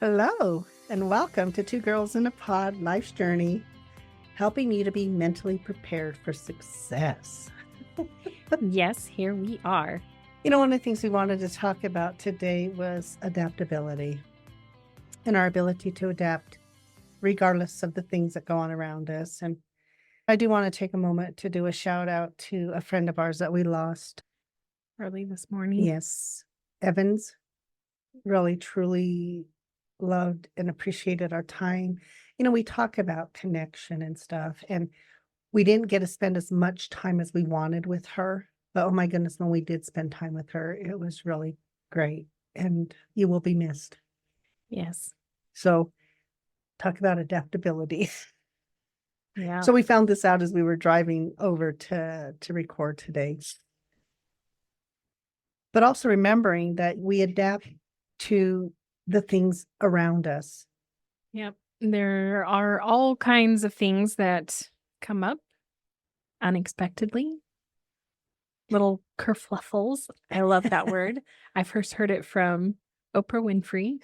Hello, and welcome to Two Girls in a Pod Life's Journey, helping you to be mentally prepared for success. Yes, here we are. One of the things we wanted to talk about today was adaptability and our ability to adapt regardless of the things that go on around us. And I do want to take a moment to do a shout out to a friend of ours that we lost. Early this morning. Yes, Evans really, truly loved and appreciated our time. We talk about connection and stuff, and we didn't get to spend as much time as we wanted with her. But oh my goodness, when we did spend time with her, it was really great. And you will be missed. Yes. So talk about adaptability. Yeah. So we found this out as we were driving over to record today. But also remembering that we adapt to the things around us. Yep. There are all kinds of things that come up unexpectedly. Little kerfluffles. I love that word. I first heard it from Oprah Winfrey.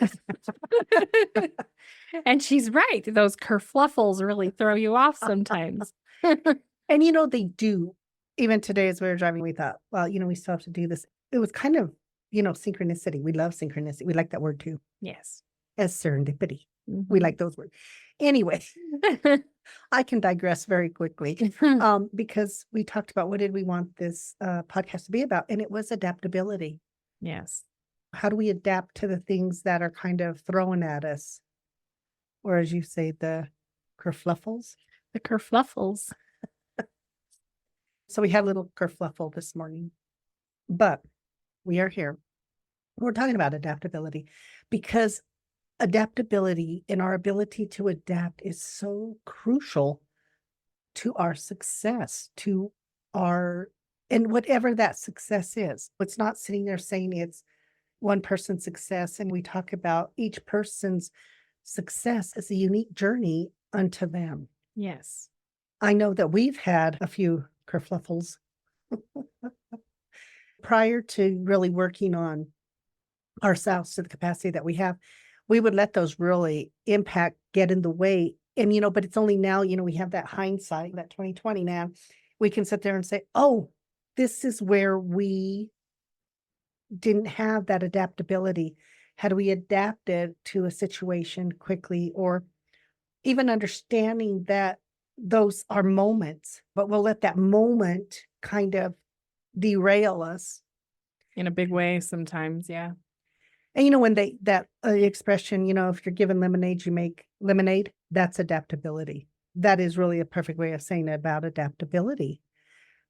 And she's right. Those kerfluffles really throw you off sometimes. And they do. Even today, as we were driving, we thought, well, we still have to do this. It was kind of, synchronicity. We love synchronicity. We like that word too. Yes. As serendipity. Mhm. We like those words. Anyway, I can digress very quickly because we talked about what did we want this podcast to be about, and it was adaptability. Yes. How do we adapt to the things that are kind of thrown at us? Or as you say, the kerfluffles? The kerfluffles. So we had a little kerfluffle this morning, but we are here. We're talking about adaptability because adaptability and our ability to adapt is so crucial to our success, and whatever that success is. It's not sitting there saying it's one person's success. And we talk about each person's success as a unique journey unto them. Yes. I know that we've had a few kerfluffles prior to really working on ourselves to the capacity that we have. We would let those really get in the way. And, but it's only now, we have that hindsight, that 2020 now, we can sit there and say, oh, this is where we didn't have that adaptability. Had we adapted to a situation quickly, or even understanding that those are moments, but we'll let that moment kind of derail us. In a big way sometimes, yeah. And when that expression, if you're given lemonade, you make lemonade, that's adaptability. That is really a perfect way of saying about adaptability.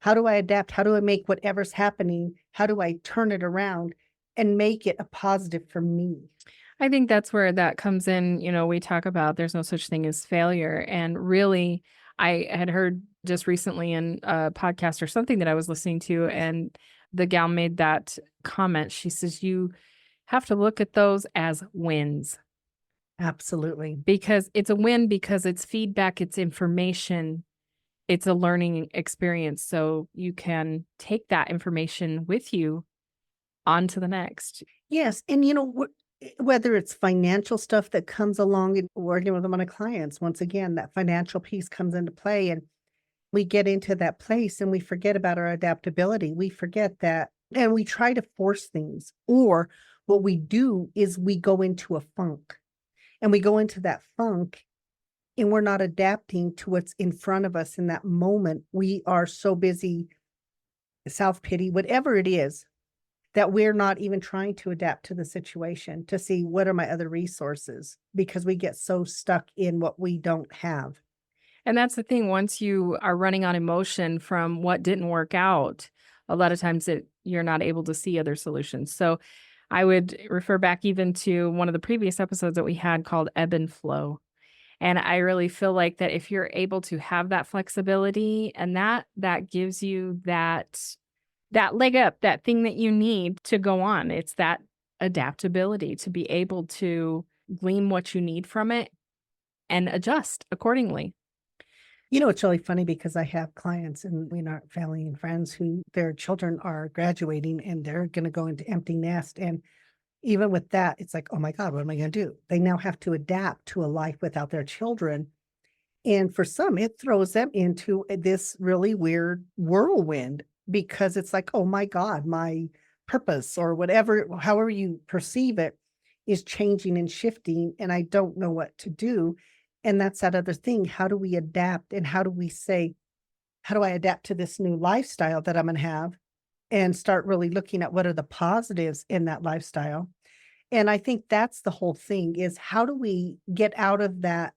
How do I adapt? How do I make whatever's happening? How do I turn it around and make it a positive for me? I think that's where that comes in. We talk about there's no such thing as failure. And really, I had heard just recently in a podcast or something that I was listening to, and the gal made that comment. She says, you have to look at those as wins. Absolutely. Because it's a win because it's feedback, it's information, it's a learning experience. So you can take that information with you on to the next. Yes. And whether it's financial stuff that comes along and working with one of clients, once again, that financial piece comes into play, and we get into that place and we forget about our adaptability. We forget that, and we try to force things, or what we do is we go into a funk, and we go into that funk and we're not adapting to what's in front of us in that moment. We are so busy, self-pity, whatever it is, that we're not even trying to adapt to the situation to see what are my other resources, because we get so stuck in what we don't have. And that's the thing. Once you are running on emotion from what didn't work out, a lot of times you're not able to see other solutions. So I would refer back even to one of the previous episodes that we had called Ebb and Flow. And I really feel like that if you're able to have that flexibility, and that gives you that leg up, that thing that you need to go on. It's that adaptability to be able to glean what you need from it and adjust accordingly. It's really funny because I have clients and our family and friends who their children are graduating and they're going to go into empty nest. And even with that, it's like, "Oh my god, what am I gonna do?" They now have to adapt to a life without their children, and for some, it throws them into this really weird whirlwind because it's like, "Oh my god, my purpose," or whatever however you perceive it, is changing and shifting, and I don't know what to do, and that's that other thing, how do we adapt, and how do we say, "How do I adapt to this new lifestyle that I'm gonna have?" And start really looking at what are the positives in that lifestyle. And I think that's the whole thing is how do we get out of that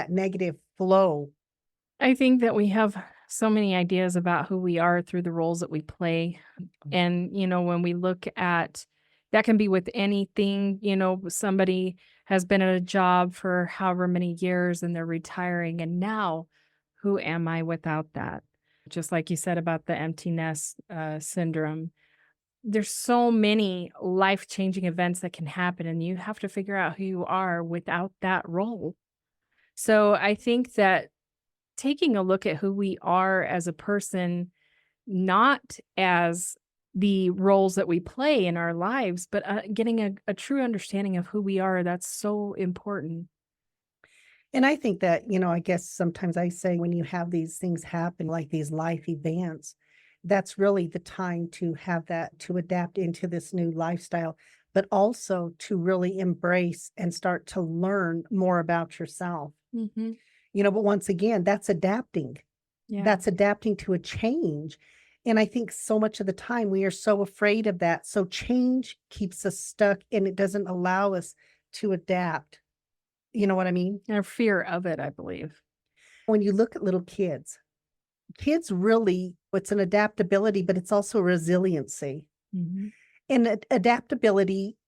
negative flow? I think that we have so many ideas about who we are through the roles that we play. And, when we look at that can be with anything, somebody has been at a job for however many years and they're retiring. And now, who am I without that? Just like you said about the empty nest syndrome. There's so many life changing events that can happen, and you have to figure out who you are without that role. So I think that taking a look at who we are as a person, not as the roles that we play in our lives, but getting a true understanding of who we are, that's so important. And I think that, I guess sometimes I say when you have these things happen, like these life events, that's really the time to have that to adapt into this new lifestyle, but also to really embrace and start to learn more about yourself. Hmm. But once again, that's adapting. Yeah. That's adapting to a change. And I think so much of the time we are so afraid of that. So change keeps us stuck and it doesn't allow us to adapt. You know what I mean? Our fear of it, I believe. When you look at little kids, kids really, it's an adaptability, but it's also resiliency. Hmm. And adaptability,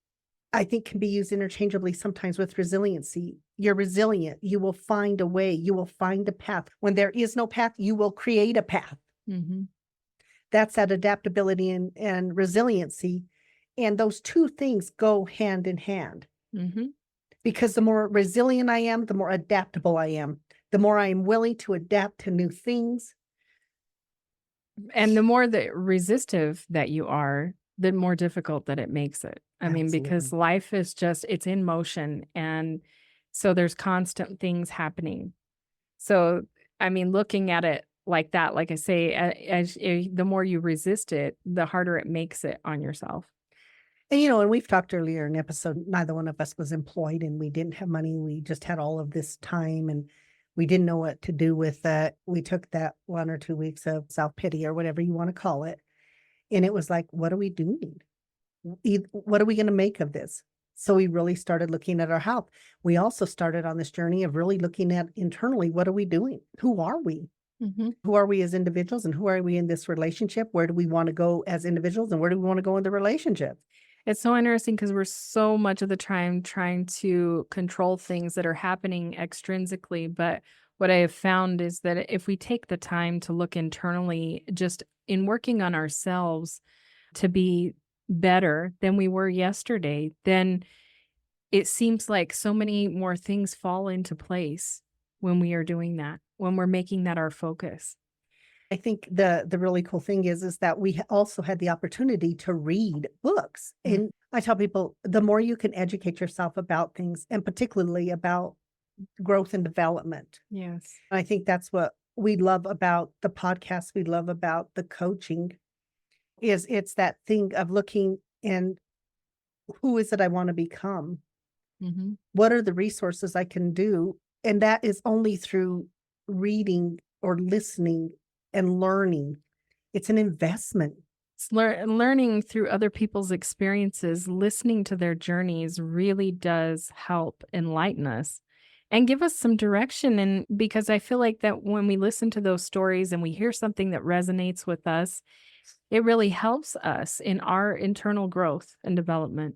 I think, can be used interchangeably sometimes with resiliency. You're resilient. You will find a way. You will find a path. When there is no path, you will create a path. Hmm. That's that adaptability and resiliency. And those two things go hand in hand Hmm. because the more resilient I am, the more adaptable I am. The more I am willing to adapt to new things. And the more the resistive that you are, the more difficult that it makes it. I mean, because Absolutely. life is just, it's in motion. And so there's constant things happening. So, I mean, looking at it like that, like I say, the more you resist it, the harder it makes it on yourself. And we've talked earlier in episode, neither one of us was employed and we didn't have money. We just had all of this time and we didn't know what to do with that. We took that 1 or 2 weeks of self pity or whatever you want to call it. And it was like, what are we doing? What are we going to make of this? So we really started looking at our health. We also started on this journey of really looking at internally, what are we doing? Who are we? Hmm. Who are we as individuals and who are we in this relationship? Where do we want to go as individuals and where do we want to go in the relationship? It's so interesting because we're so much of the time trying to control things that are happening extrinsically. But what I have found is that if we take the time to look internally, just in working on ourselves to be better than we were yesterday, then it seems like so many more things fall into place when we are doing that, when we're making that our focus. I think the really cool thing is that we also had the opportunity to read books. Mm. And I tell people the more you can educate yourself about things and particularly about growth and development. Yes. I think that's what we love about the podcast, we love about the coaching is it's that thing of looking and who is it I want to become? Hmm. What are the resources I can do? And that is only through reading or listening and learning. It's an investment. It's learning through other people's experiences, listening to their journeys really does help enlighten us and give us some direction. And because I feel like that when we listen to those stories and we hear something that resonates with us, it really helps us in our internal growth and development.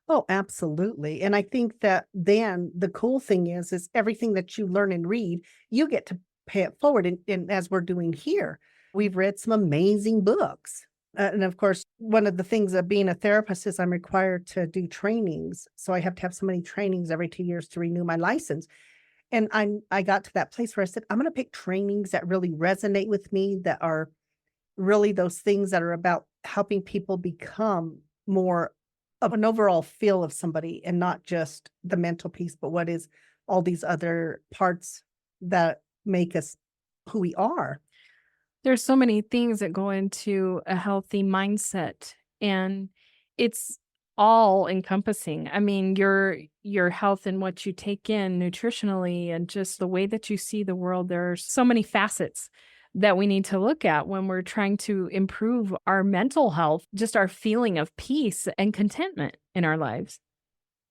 Oh, absolutely. And I think that then the cool thing is everything that you learn and read, you get to pay it forward. And as we're doing here, we've read some amazing books. And of course, one of the things of being a therapist is I'm required to do trainings. So I have to have so many trainings every 2 years to renew my license. And I got to that place where I said, I'm going to pick trainings that really resonate with me, that are really those things that are about helping people become more of an overall feel of somebody and not just the mental piece, but what is all these other parts that make us who we are. There's so many things that go into a healthy mindset, and it's all encompassing. I mean, your health and what you take in nutritionally and just the way that you see the world. There are so many facets that we need to look at when we're trying to improve our mental health, just our feeling of peace and contentment in our lives.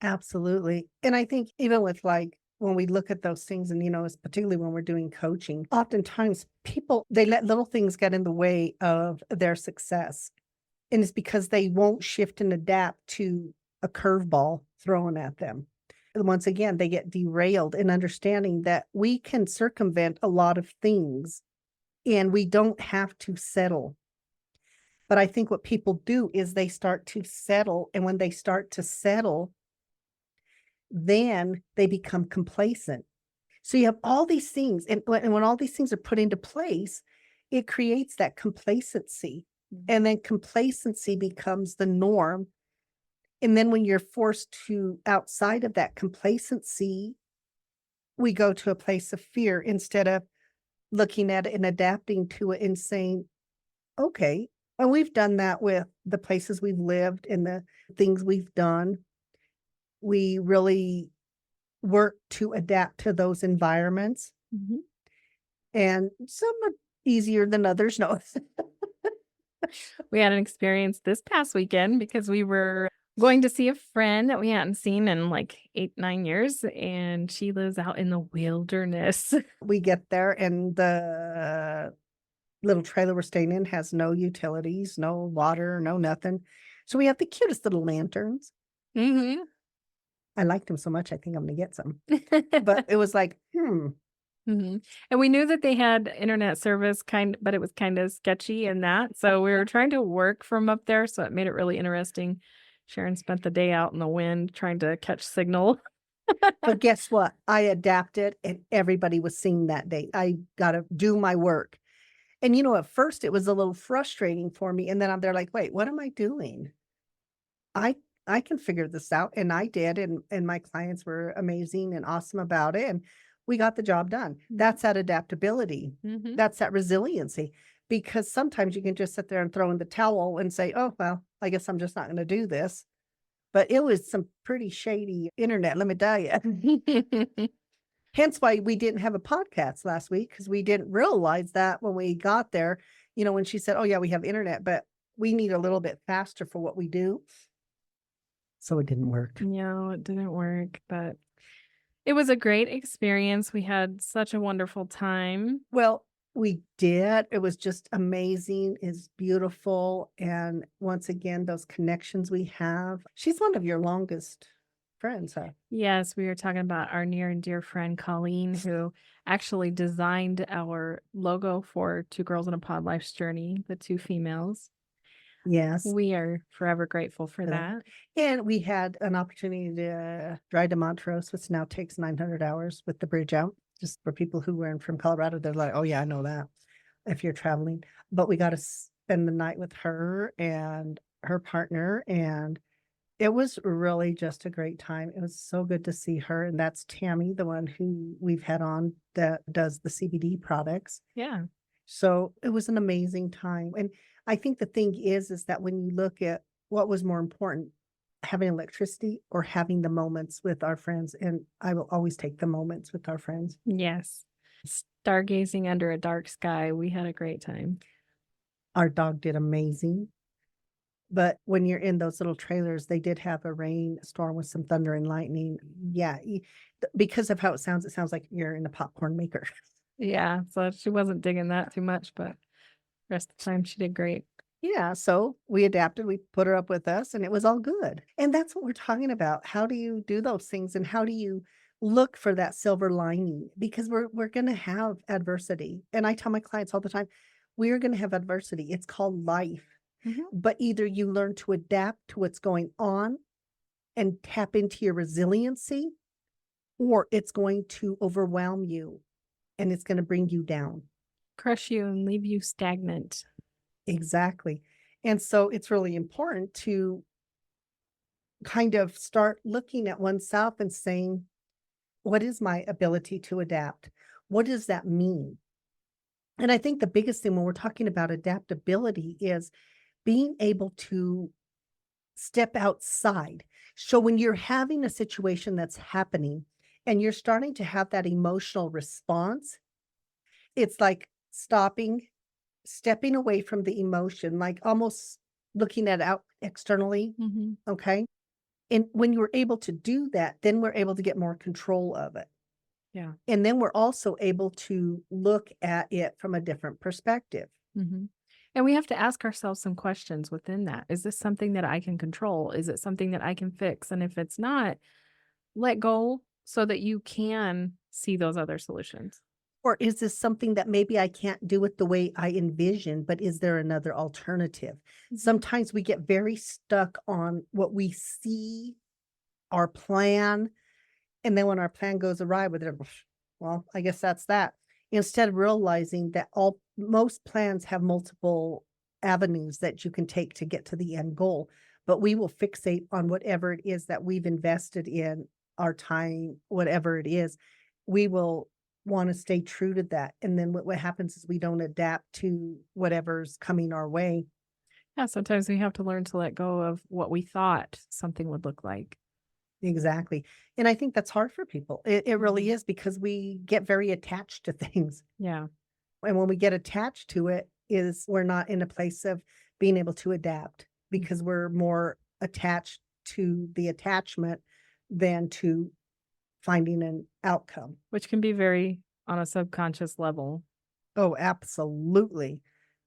Absolutely. And I think even with like when we look at those things and it's particularly when we're doing coaching, oftentimes people they let little things get in the way of their success. And it's because they won't shift and adapt to a curveball thrown at them. And once again, they get derailed in understanding that we can circumvent a lot of things and we don't have to settle. But I think what people do is they start to settle. And when they start to settle, then they become complacent. So you have all these things. And when all these things are put into place, it creates that complacency. And then complacency becomes the norm. And then when you're forced to outside of that complacency, we go to a place of fear instead of looking at it and adapting to it and saying, okay. And we've done that with the places we've lived and the things we've done. We really work to adapt to those environments. Mhm. And some are easier than others. No. We had an experience this past weekend because we were going to see a friend that we hadn't seen in like 8, 9 years, and she lives out in the wilderness. We get there and the little trailer we're staying in has no utilities, no water, no nothing. So we have the cutest little lanterns. Mhm. I liked them so much, I think I'm gonna get some. But it was like, Mhm. And we knew that they had internet service but it was kinda sketchy in that, so we were trying to work from up there, so it made it really interesting. Sharon spent the day out in the wind trying to catch signal. but guess what? I adapted and everybody was seeing that day. I gotta do my work. And at first it was a little frustrating for me. And then I'm there like, wait, what am I doing? I I can figure this out. And I did. And my clients were amazing and awesome about it. And we got the job done. That's that adaptability. Mhm. That's that resiliency. Because sometimes you can just sit there and throw in the towel and say, oh, well, I guess I'm just not going to do this. But it was some pretty shady internet, let me tell you. Hence why we didn't have a podcast last week because we didn't realize that when we got there, when she said, oh, yeah, we have internet, but we need a little bit faster for what we do. So it didn't work. No, it didn't work, but it was a great experience. We had such a wonderful time. Well, we did. It was just amazing. It's beautiful. And once again, those connections we have. She's one of your longest friends, huh? Yes, we were talking about our near and dear friend Colleen, who actually designed our logo for Two Girls in a Pod Life's Journey, the two females. Yes. We are forever grateful for Yeah. that. And we had an opportunity to drive to Montrose, which now takes 900 hours with the bridge out. Just for people who were from Colorado, they're like, oh, yeah, I know that if you're traveling. But we got to spend the night with her and her partner. And it was really just a great time. It was so good to see her. And that's Tammy, the one who we've had on that does the CBD products. Yeah. So it was an amazing time. And I think the thing is that when you look at what was more important, having electricity or having the moments with our friends, and I will always take the moments with our friends. Yes. Stargazing under a dark sky. We had a great time. Our dog did amazing. But when you're in those little trailers, they did have a rainstorm with some thunder and lightning. Yeah, because of how it sounds like you're in a popcorn maker. Yeah. So she wasn't digging that too much, but rest of the time she did great. Yeah, so we adapted, we put her up with us, and it was all good. And that's what we're talking about. How do you do those things, and how do you look for that silver lining? Because we're gonna have adversity. And I tell my clients all the time, we are gonna have adversity. It's called life. Mhm. But either you learn to adapt to what's going on and tap into your resiliency, or it's going to overwhelm you and it's gonna bring you down. Crush you and leave you stagnant. Exactly. And so it's really important to kind of start looking at oneself and saying, what is my ability to adapt? What does that mean? And I think the biggest thing when we're talking about adaptability is being able to step outside. So when you're having a situation that's happening and you're starting to have that emotional response, it's like stopping, stepping away from the emotion, like almost looking at it out externally. Mhm. Okay. And when you're able to do that, then we're able to get more control of it. Yeah. And then we're also able to look at it from a different perspective. Mhm. And we have to ask ourselves some questions within that. Is this something that I can control? Is it something that I can fix? And if it's not, let go so that you can see those other solutions. Or is this something that maybe I can't do it the way I envision, but is there another alternative? Mhm. Sometimes we get very stuck on what we see, our plan, and then when our plan goes awry with it, well, I guess that's that. Instead of realizing that all most plans have multiple avenues that you can take to get to the end goal, but we will fixate on whatever it is that we've invested in our time, whatever it is. We will want to stay true to that. And then what happens is we don't adapt to whatever's coming our way. Yeah, sometimes we have to learn to let go of what we thought something would look like. Exactly. And I think that's hard for people. It really Mhm. is because we get very attached to things. Yeah. And when we get attached to it is we're not in a place of being able to adapt Mm. because we're more attached to the attachment than to finding an outcome. Which can be very on a subconscious level. Oh, absolutely.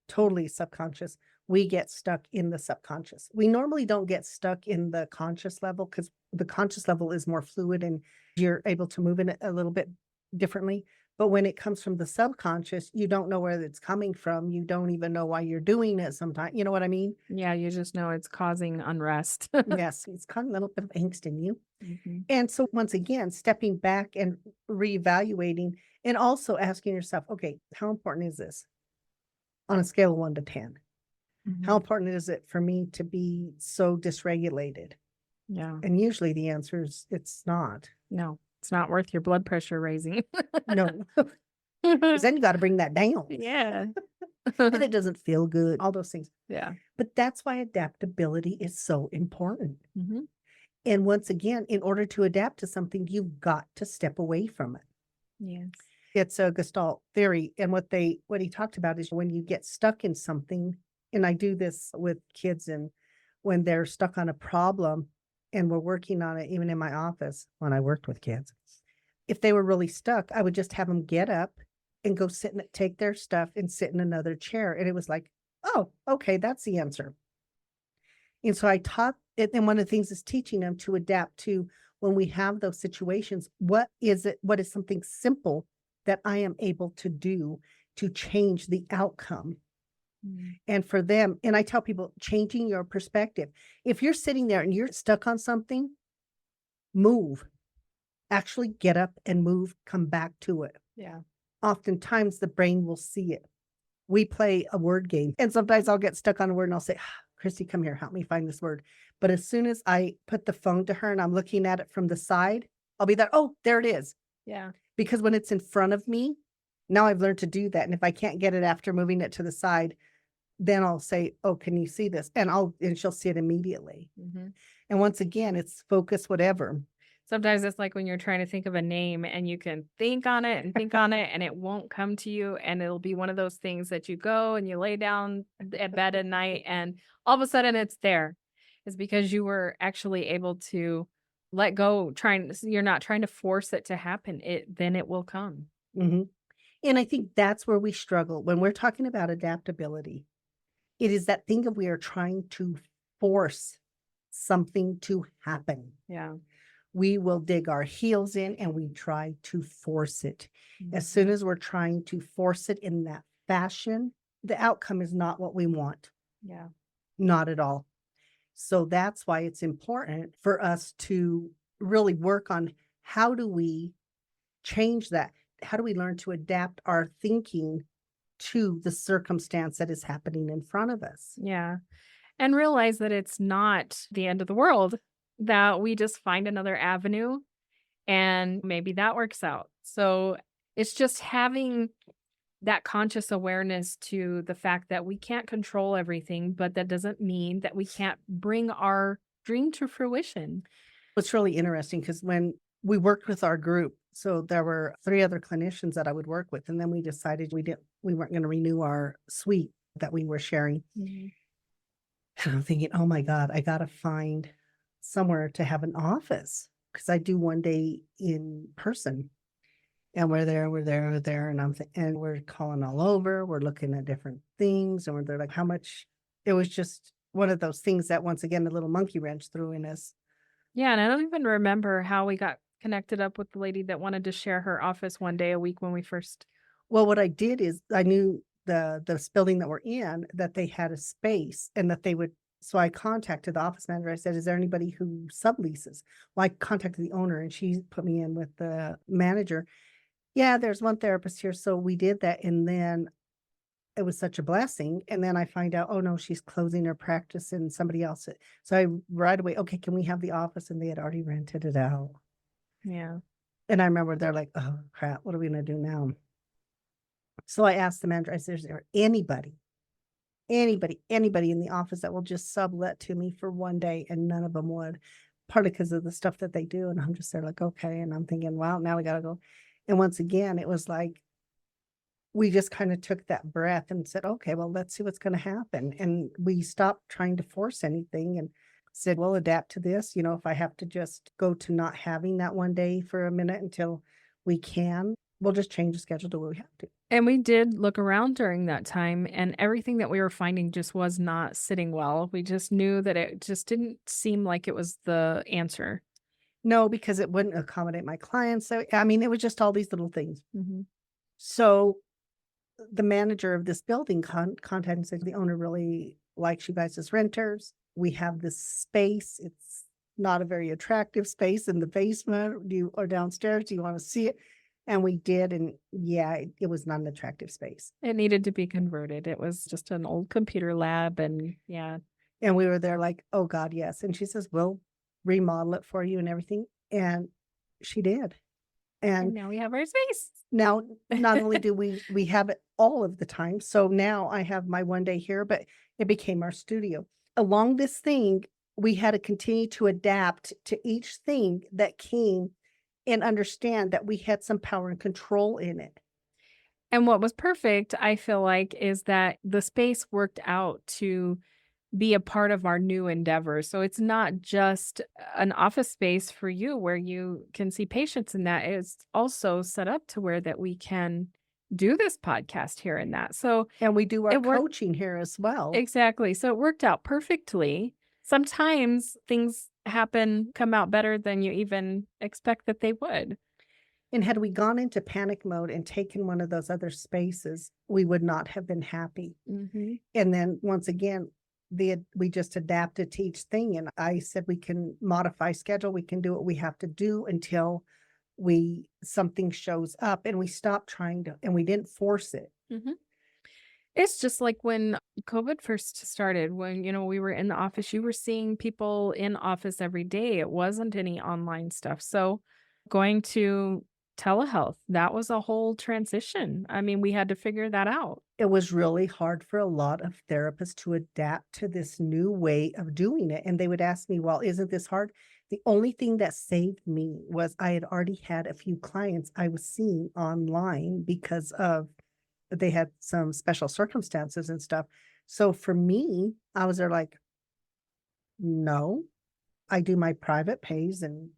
Totally subconscious. We get stuck in the subconscious. We normally don't get stuck in the conscious level because the conscious level is more fluid and you're able to move in it a little bit differently. But when it comes from the subconscious, you don't know where it's coming from. You don't even know why you're doing it sometimes. You know what I mean? Yeah, you just know it's causing unrest. Yes, it's kind of a little bit of angst in you. Mhm. And so, once again, stepping back and reevaluating and also asking yourself, okay, how important is this on a scale of 1 to 10? How Mhm. important is it for me to be so dysregulated? Yeah. And usually the answer is it's not. No, it's not worth your blood pressure raising. No, because then you got to bring that down Yeah. and it doesn't feel good, all those things. Yeah. But that's why adaptability is so important. Mhm. And once again, in order to adapt to something, you've got to step away from it. Yes. It's a Gestalt theory. And what he talked about is when you get stuck in something, and I do this with kids and when they're stuck on a problem and we're working on it, even in my office when I worked with kids. If they were really stuck, I would just have them get up and go sit and take their stuff and sit in another chair. And it was like, oh, okay, that's the answer. And so I taught it. And one of the things is teaching them to adapt to when we have those situations. What is it? What is something simple that I am able to do to change the outcome? Mm. And for them, and I tell people, changing your perspective. If you're sitting there and you're stuck on something, move. Actually get up and move, come back to it. Yeah. Oftentimes the brain will see it. We play a word game, and sometimes I'll get stuck on a word and I'll say, "Ah, Christy, come here, help me find this word." But as soon as I put the phone to her and I'm looking at it from the side, I'll be there, oh, there it is. Yeah. Because when it's in front of me, now I've learned to do that. And if I can't get it after moving it to the side, then I'll say, "Oh, can you see this?" And she'll see it immediately. Mhm. And once again, it's focus, whatever. Sometimes it's like when you're trying to think of a name and you can think on it and it won't come to you. And it'll be one of those things that you go and you lay down at bed at night and all of a sudden it's there. It's because you were actually able to let go, you're not trying to force it to happen. Then it will come. Mhm. And I think that's where we struggle when we're talking about adaptability. It is that thing of we are trying to force something to happen. Yeah. We will dig our heels in and we try to force it. As soon Mhm. as we're trying to force it in that fashion, the outcome is not what we want, Yeah. not at all. So that's why it's important for us to really work on how do we change that? How do we learn to adapt our thinking to the circumstance that is happening in front of us? Yeah. And realize that it's not the end of the world that we just find another avenue and maybe that works out. So it's just having that conscious awareness to the fact that we can't control everything, but that doesn't mean that we can't bring our dream to fruition. It's really interesting because when we worked with our group, so there were 3 other clinicians that I would work with, and then we decided we weren't gonna renew our suite that we were sharing. Mhm. And I'm thinking, "Oh my god, I gotta find somewhere to have an office because I do 1 day in person." And we're there, and and we're calling all over, we're looking at different things, and they're like, "How much?" It was just one of those things that once again, the little monkey wrench threw in us. Yeah, and I don't even remember how we got connected up with the lady that wanted to share her office one day a week when we first. Well, what I did is I knew this building that we're in, that they had a space and that they would so I contacted the office manager. I said, "Is there anybody who subleases?" Well, I contacted the owner and she put me in with the manager. "Yeah, there's one therapist here." So we did that and then it was such a blessing. And then I find out, oh no, she's closing her practice and somebody else. So I right away, okay, can we have the office? And they had already rented it out. Yeah. And I remember they're like, oh crap, what are we gonna do now? So I asked the manager, I said, "Is there anybody in the office that will just sublet to me for 1 day?" And none of them would, partly because of the stuff that they do. And I'm just there like, okay. And I'm thinking, wow, now we gotta go. And once again, it was like we just kind of took that breath and said, okay, well, let's see what's gonna happen. And we stopped trying to force anything and said, we'll adapt to this. If I have to just go to not having that 1 day for a minute until we can, we'll just change the schedule to where we have to. And we did look around during that time, and everything that we were finding just was not sitting well. We just knew that it just didn't seem like it was the answer. No, because it wouldn't accommodate my clients. So, I mean, it was just all these little things. Mhm. So the manager of this building contacted and said, the owner really likes you guys as renters. We have this space. It's not a very attractive space in the basement or downstairs. Do you want to see it? And we did. And yeah, it was not an attractive space. It needed to be converted. It was just an old computer lab and yeah. And we were there like, oh God, yes. And she says, we'll remodel it for you and everything. And she did. And And now we have our space. now, not only do we have it all of the time, so now I have my 1 day here, but it became our studio. Along this thing, we had to continue to adapt to each thing that came and understand that we had some power and control in it. And what was perfect, I feel like, is that the space worked out to be a part of our new endeavor. So it's not just an office space for you where you can see patients in that. It's also set up to where that we can do this podcast here and that. So And we do our it worked coaching here as well. exactly. So it worked out perfectly. Sometimes things happen, come out better than you even expect that they would. And had we gone into panic mode and taken one of those other spaces, we would not have been happy. Mhm. And then once again, we just adapted to each thing. And I said we can modify schedule. We can do what we have to do until we something shows up and we stop trying to and we didn't force it. Mhm. It's just like when COVID first started, when, we were in the office, you were seeing people in office every day. It wasn't any online stuff. So going to telehealth, that was a whole transition. I mean, we had to figure that out. It was really hard for a lot of therapists to adapt to this new way of doing it. And they would ask me, well, isn't this hard? The only thing that saved me was I had already had a few clients I was seeing online because of they had some special circumstances and stuff. So for me, I was there like, no, I do my private pays and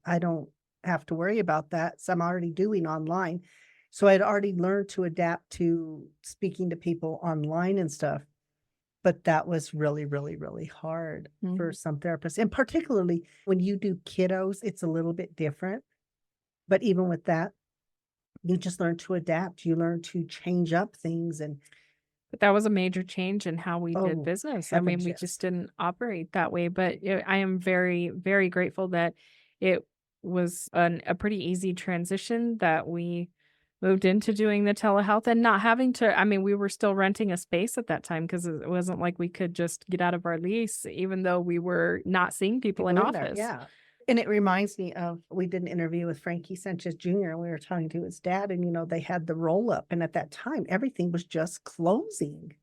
I don't have to worry about that. So I'm already doing online. So I'd already learned to adapt to speaking to people online and stuff. But that was really, really, really hard for Mhm. some therapists. And particularly when you do kiddos, it's a little bit different. But even with that, you just learn to adapt. You learn to change up things and But that was a major change in how we did oh, business. I mean, heavens, we yes. just didn't operate that way. But I am very, very grateful that it was a pretty easy transition that we moved into doing the telehealth and not having to, I mean, we were still renting a space at that time because it wasn't like we could just get out of our lease, even though we were not seeing people in People in there, office. yeah. And it reminds me of, we did an interview with Frankie Sanchez Jr., and we were talking to his dad, and, they had the roll up, and at that time, everything was just closing.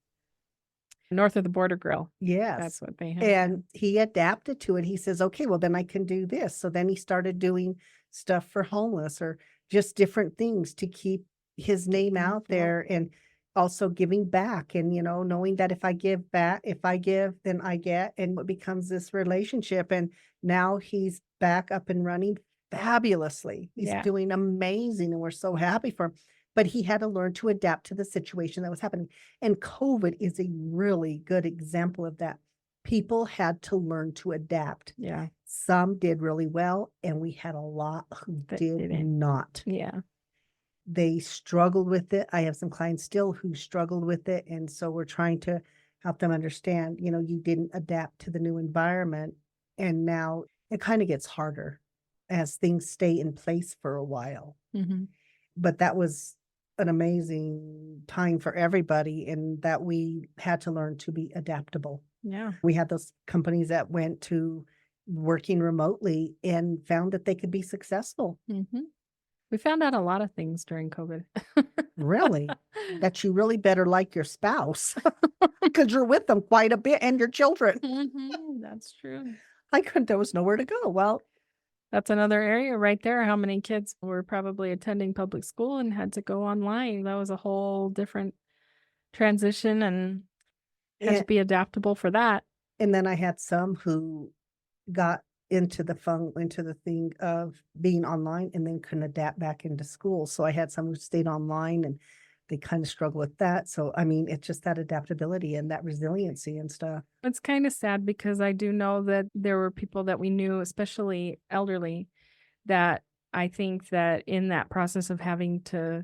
North of the Border Grill. Yes. That's what they had. And he adapted to it. He says, okay, well, then I can do this. So then he started doing stuff for homeless or just different things to keep his name Keep out them afloat. there, and also giving back, and, knowing that if I give back, if I give, then I get, and it becomes this relationship. And now he's back up and running fabulously. He's Yeah. doing amazing, and we're so happy for him. But he had to learn to adapt to the situation that was happening. And COVID is a really good example of that. People had to learn to adapt. Yeah. Some did really well, and we had a lot who That did didn't. not. Yeah. They struggled with it. I have some clients still who struggled with it, and so we're trying to help them understand, you didn't adapt to the new environment, and now it kinda gets harder as things stay in place for a while. Mm-hmm. But that was an amazing time for everybody, in that we had to learn to be adaptable. Yeah. We had those companies that went to working remotely and found that they could be successful. Mm-hmm. We found out a lot of things during COVID. Really? That you really better like your spouse because you're with them quite a bit, and your children. Mhm, that's true. There was nowhere to go. Well, That's another area right there. How many kids were probably attending public school and had to go online? That was a whole different transition and had to and, be adaptable for that. and then I had some who got into the thing of being online, and then couldn't adapt back into school. So I had some who stayed online, and they kind of struggle with that. So I mean, it's just that adaptability and that resiliency and stuff. It's kind of sad because I do know that there were people that we knew, especially elderly, that I think that in that process of having to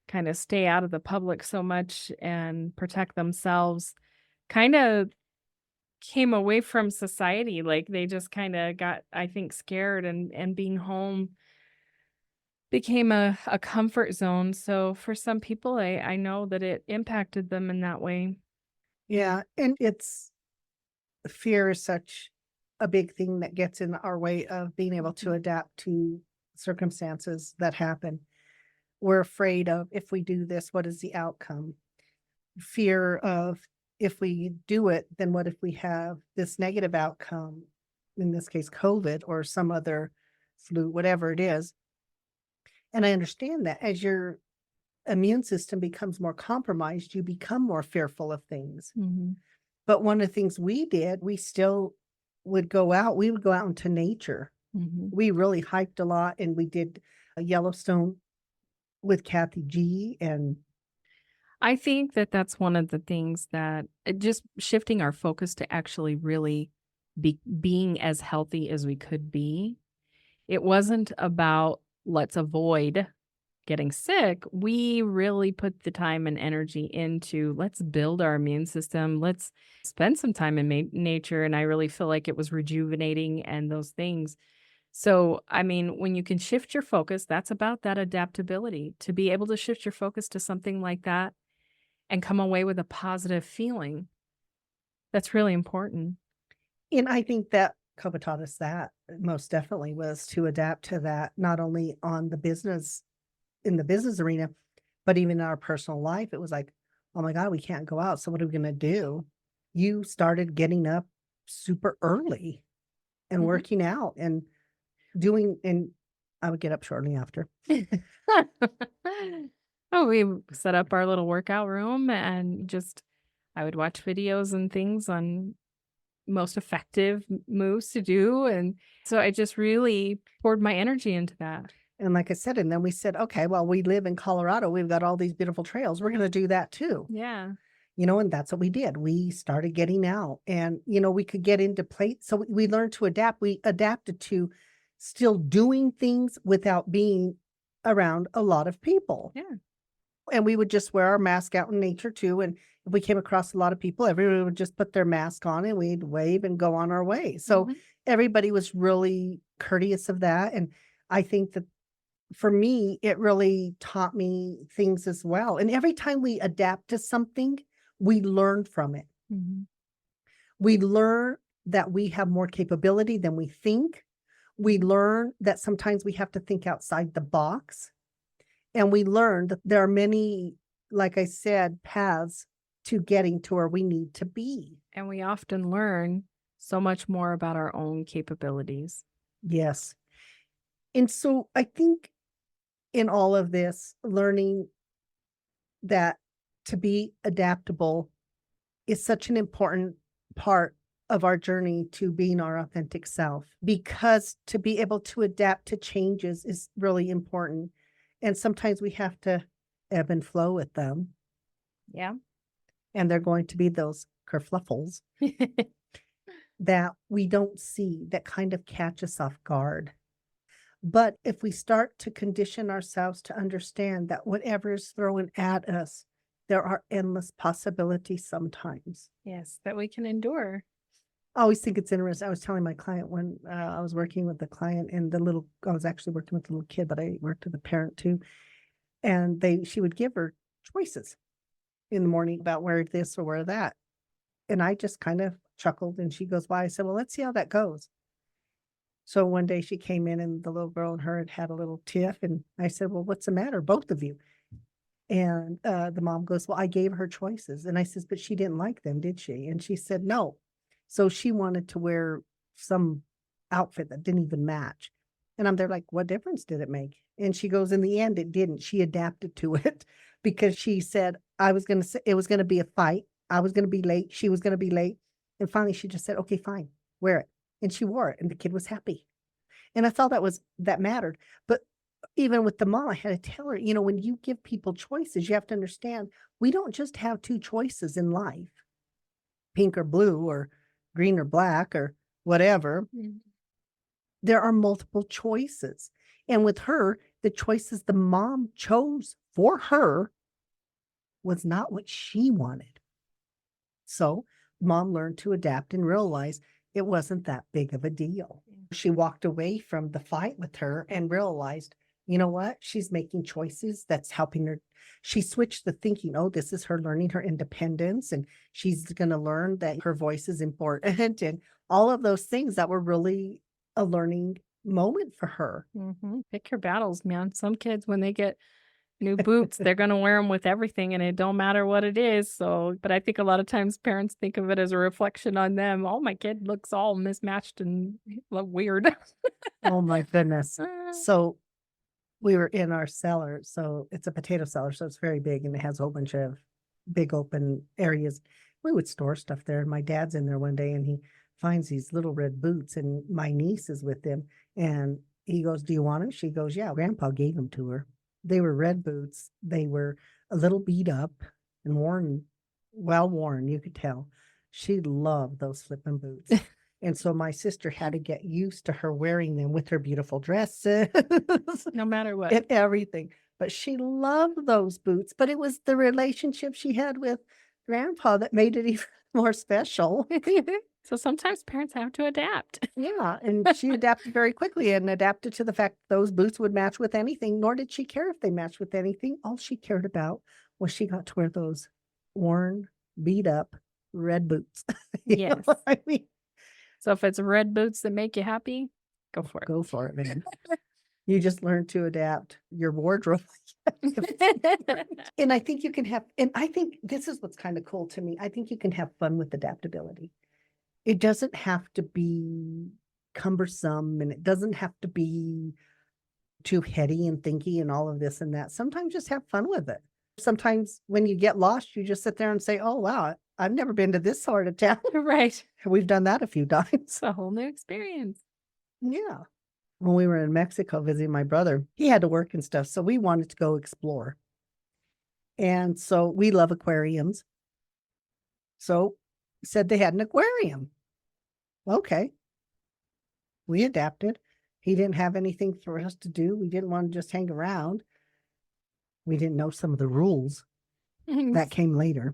kind of stay out of the public so much and protect themselves, kind of came away from society. Like they just kind of got, I think, scared and being home became a comfort zone. So for some people, I know that it impacted them in that way. Yeah, and it's fear is such a big thing that gets in our way of being able to Mhm. adapt to circumstances that happen. We're afraid of, if we do this, what is the outcome? Fear of, if we do it, then what if we have this negative outcome? In this case, COVID or some other flu, whatever it is. And I understand that as your immune system becomes more compromised, you become more fearful of things. Mhm. But one of the things we did, we still would go out. We would go out into nature. Mhm. We really hiked a lot, and we did a Yellowstone with Kathy G. And I think that that's one of the things that just shifting our focus to actually really being as healthy as we could be. It wasn't about let's avoid getting sick. We really put the time and energy into let's build our immune system. Let's spend some time in nature. And I really feel like it was rejuvenating and those things. So, I mean, when you can shift your focus, that's about that adaptability to be able to shift your focus to something like that and come away with a positive feeling. That's really important. and I think that COVID taught us that, most definitely, was to adapt to that, not only on the business, in the business arena, but even in our personal life. It was like, oh my God, we can't go out. So what are we gonna do? You started getting up super early and Mhm. working out and doing, and I would get up shortly after. Oh, we set up our little workout room and just I would watch videos and things on most effective moves to do. And so I just really poured my energy into that. And like I said, and then we said, okay, well, we live in Colorado. We've got all these beautiful trails. We're going to do that too. Yeah. And that's what we did. We started getting out, and, we could get into place. So we learned to adapt. We adapted to still doing things without being around a lot of people. Yeah. And we would just wear our mask out in nature too. And if we came across a lot of people, everyone would just put their mask on, and we'd wave and go on our way. So Mhm. everybody was really courteous of that. And I think that for me, it really taught me things as well. And every time we adapt to something, we learn from it. Mhm. We learn that we have more capability than we think. We learn that sometimes we have to think outside the box. And we learn that there are many, like I said, paths to getting to where we need to be. And we often learn so much more about our own capabilities. Yes. And so I think in all of this, learning that to be adaptable is such an important part of our journey to being our authentic self, because to be able to adapt to changes is really important. And sometimes we have to ebb and flow with them. Yeah. And they're going to be those kerfluffles that we don't see, that kind of catch us off guard. But if we start to condition ourselves to understand that whatever is thrown at us, there are endless possibilities sometimes. Yes, that we can endure. I always think it's interesting. I was telling my client when I was working with the client, and I was actually working with the little kid, but I worked with the parent too. And she would give her choices in the morning about wear this or wear that. And I just kind of chuckled, and she goes, "Why?" I said, "Well, let's see how that goes." So one day she came in, and the little girl and her had a little tiff, and I said, "Well, what's the matter, both of you?" And the mom goes, "Well, I gave her choices." And I says, "But she didn't like them, did she?" And she said, "No." So she wanted to wear some outfit that didn't even match. And I'm there like, "What difference did it make?" And she goes, "In the end, it didn't. She adapted to it because she said I was going to say it was going to be a fight. I was going to be late. She was going to be late. And finally she just said, "Okay, fine, wear it." And she wore it, and the kid was happy. And I thought that mattered. But even with the mom, I had to tell her, when you give people choices, you have to understand we don't just have two choices in life, pink or blue or green or black or whatever. Mhm. There are multiple choices. And with her, the choices the mom chose for her was not what she wanted. So mom learned to adapt and realize it wasn't that big of a deal. She walked away from the fight with her and realized, you know what? She's making choices that's helping her. She switched the thinking, oh, this is her learning her independence, and she's going to learn that her voice is important, and all of those things that were really a learning moment for her. Mhm. Pick your battles, man. Some kids, when they get new boots, they're gonna wear them with everything, and it don't matter what it is. So, but I think a lot of times parents think of it as a reflection on them. Oh, my kid looks all mismatched and weird. Oh my goodness. Uh, So we were in our cellar. So it's a potato cellar. So it's very big, and it has a whole bunch of big open areas. We would store stuff there. And my dad's in there one day, and he finds these little red boots, and my niece is with him. And he goes, "Do you want them?" She goes, "Yeah." Grandpa gave them to her. They were red boots. They were a little beat up and worn, well worn, you could tell. She loved those flipping boots. And so my sister had to get used to her wearing them with her beautiful dresses no matter what. and everything. But she loved those boots. But it was the relationship she had with grandpa that made it even more special. So sometimes parents have to adapt. Yeah. And she adapted very quickly and adapted to the fact those boots would match with anything, nor did she care if they matched with anything. All she cared about was she got to wear those worn, beat up red boots. You know Yes. what I mean? So if it's red boots that make you happy, go for Go for it, man. You just learn to adapt your wardrobe. it. And I think you can have, and I think this is what's kind of cool to me. I think you can have fun with adaptability. It doesn't have to be cumbersome, and it doesn't have to be too heady and thinky and all of this and that. Sometimes just have fun with it. Sometimes when you get lost, you just sit there and say, "Oh, wow, I've never been to this sort of town." Right. We've done that a few times. It's a whole new experience. Yeah. When we were in Mexico visiting my brother, he had to work and stuff. So we wanted to go explore. And so we love aquariums. So said they had an aquarium. Okay. We adapted. He didn't have anything for us to do. We didn't want to just hang around. We didn't know some of the rules that came later.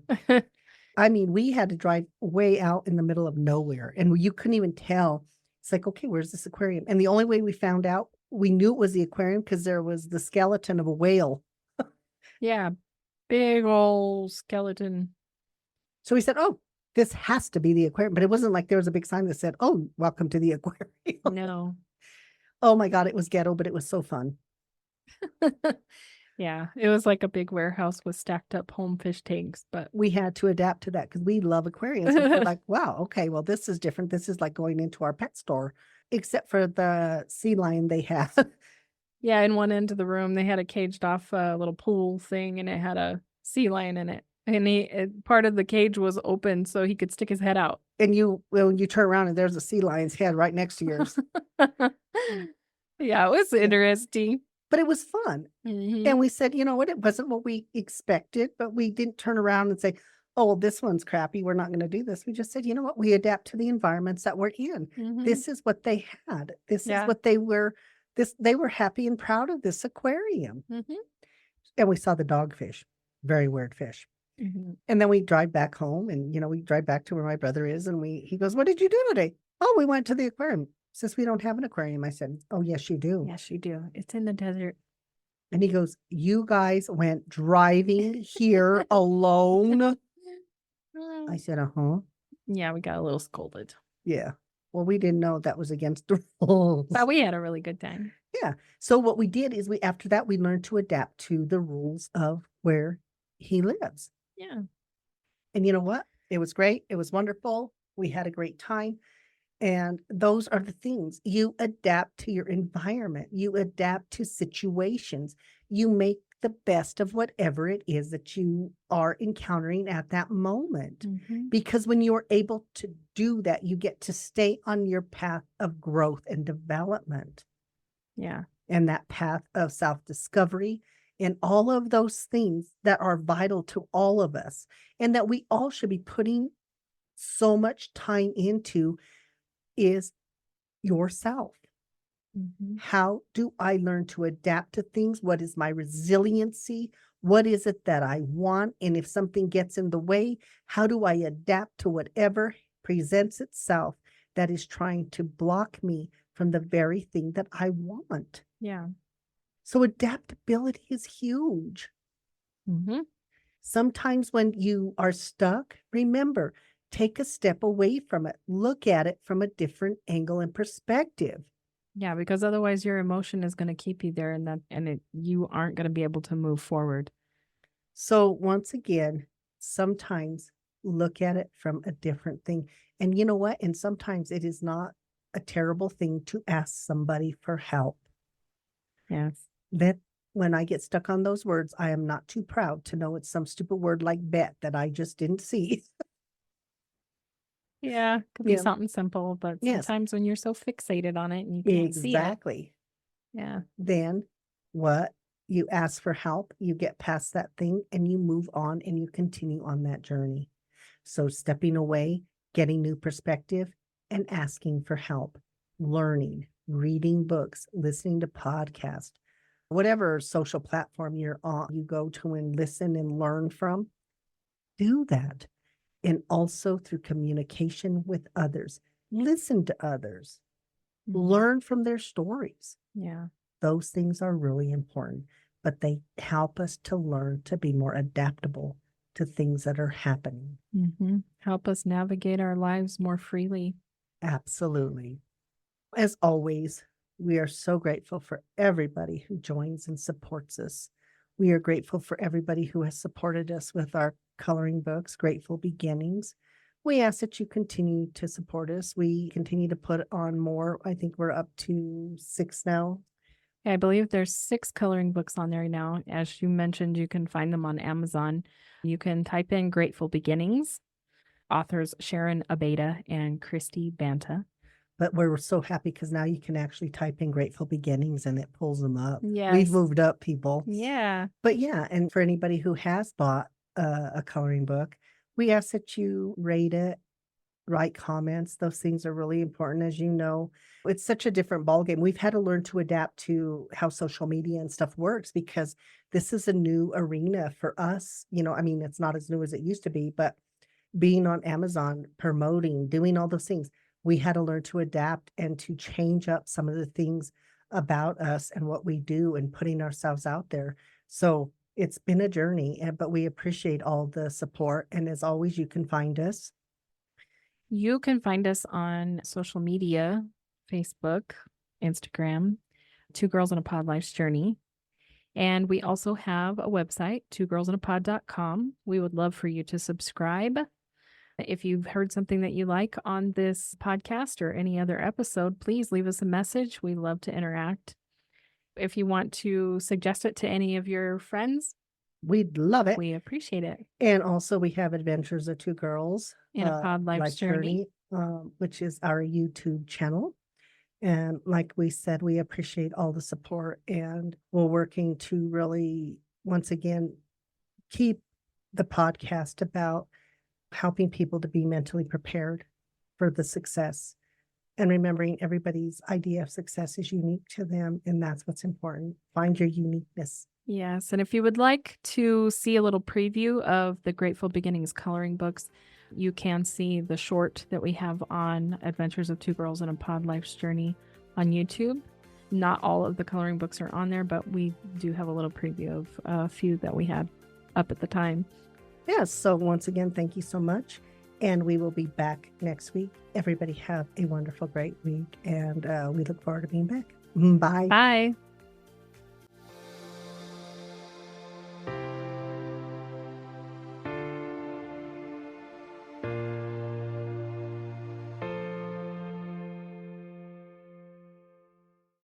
I mean, we had to drive way out in the middle of nowhere, and you couldn't even tell. It's like, okay, where's this aquarium? And the only way we found out we knew it was the aquarium because there was the skeleton of a whale. Yeah. Big old skeleton. So we said, oh, this has to be the aquarium. But it wasn't like there was a big sign that said, oh, welcome to the aquarium. No. Oh my God, it was ghetto, but it was so fun. Yeah. It was like a big warehouse with stacked up home fish tanks, but We had to adapt to that because we love aquariums. And we're like, wow, okay, well, this is different. This is like going into our pet store, except for the sea lion they have. yeah, in one end of the room they had a caged off little pool thing and it had a sea lion in it. And part of the cage was open so he could stick his head out. And when you turn around and there's a sea lion's head right next to yours. Yeah, it was interesting. But it was fun. Mhm. And we said, you know what? It wasn't what we expected, but we didn't turn around and say, oh, well, this one's crappy. We're not going to do this. We just said, you know what? We adapt to the environments that we're in. Mhm. This is what they had. This Yeah. is what they were. They were happy and proud of this aquarium. Mhm. And we saw the dogfish, very weird fish. Mhm. And then we drive back home and, we drive back to where my brother is. And he goes, what did you do today? Oh, we went to the aquarium. Since we don't have an aquarium, I said, oh, yes, you do. Yes, you do. It's in the desert. And he goes, you guys went driving here alone? I said, uh-huh. Yeah, we got a little scolded. Yeah. Well, we didn't know that was against the rules. But we had a really good time. Yeah. So what we did is after that, we learned to adapt to the rules of where he lives. Yeah. And you know what? It was great. It was wonderful. We had a great time. And those are the things. You adapt to your environment. You adapt to situations. You make the best of whatever it is that you are encountering at that moment. Mhm. Because when you're able to do that, you get to stay on your path of growth and development Yeah. and that path of self-discovery and all of those things that are vital to all of us and that we all should be putting so much time into is yourself. Mhm. How do I learn to adapt to things? What is my resiliency? What is it that I want? And if something gets in the way, how do I adapt to whatever presents itself that is trying to block me from the very thing that I want? Yeah. So adaptability is huge. Mhm. Sometimes when you are stuck, remember, take a step away from it. Look at it from a different angle and perspective. Yeah, because otherwise your emotion is going to keep you there you aren't going to be able to move forward. So once again, sometimes look at it from a different thing. And you know what? And sometimes it is not a terrible thing to ask somebody for help. Yes. That when I get stuck on those words, I am not too proud to know it's some stupid word like bet that I just didn't see. Yeah, could be Yeah. something simple, but Yes. sometimes when you're so fixated on it and you can't see it. Exactly. Yeah. Then what? You ask for help, you get past that thing, and you move on and you continue on that journey. So stepping away, getting new perspective, and asking for help, learning, reading books, listening to podcasts, whatever social platform you're on, you go to and listen and learn from, do that. And also through communication with others, listen to others, Mhm. learn from their stories. Yeah. Those things are really important, but they help us to learn to be more adaptable to things that are happening. Mhm. Help us navigate our lives more freely. Absolutely. As always, we are so grateful for everybody who joins and supports us. We are grateful for everybody who has supported us with our coloring books, Grateful Beginnings. We ask that you continue to support us. We continue to put on more. I think we're up to 6 now. I believe there's 6 coloring books on there now. As you mentioned, you can find them on Amazon. You can type in Grateful Beginnings, authors Sharon Abeda and Christy Banta. But we're so happy because now you can actually type in Grateful Beginnings and it pulls them up. We've Yes. moved up, people. Yeah. But yeah, and for anybody who has bought a coloring book, we ask that you rate it, write comments. Those things are really important, as you know. It's such a different ballgame. We've had to learn to adapt to how social media and stuff works because this is a new arena for us. I mean, it's not as new as it used to be, but being on Amazon, promoting, doing all those things, we had to learn to adapt and to change up some of the things about us and what we do and putting ourselves out there. So it's been a journey, but we appreciate all the support. And as always, you can find us. You can find us on social media, Facebook, Instagram, Two Girls in a Pod Life's Journey. And we also have a website, twogirlsinapod.com. We would love for you to subscribe. If you've heard something that you like on this podcast or any other episode, please leave us a message. We love to interact. If you want to suggest it to any of your friends, We'd love it. we appreciate it. And also, we have Adventures of Two Girls In a Pod Life's Life Journey. which is our YouTube channel. And like we said, we appreciate all the support, and we're working to really, once again, keep the podcast about helping people to be mentally prepared for the success and remembering everybody's idea of success is unique to them. And that's what's important. Find your uniqueness. Yes. And if you would like to see a little preview of the Grateful Beginnings coloring books, you can see the short that we have on Adventures of Two Girls in a Pod Life's Journey on YouTube. Not all of the coloring books are on there, but we do have a little preview of a few that we had up at the time. Yes. So once again, thank you so much. And we will be back next week. Everybody have a wonderful, great week. And we look forward to being back. Bye. Bye.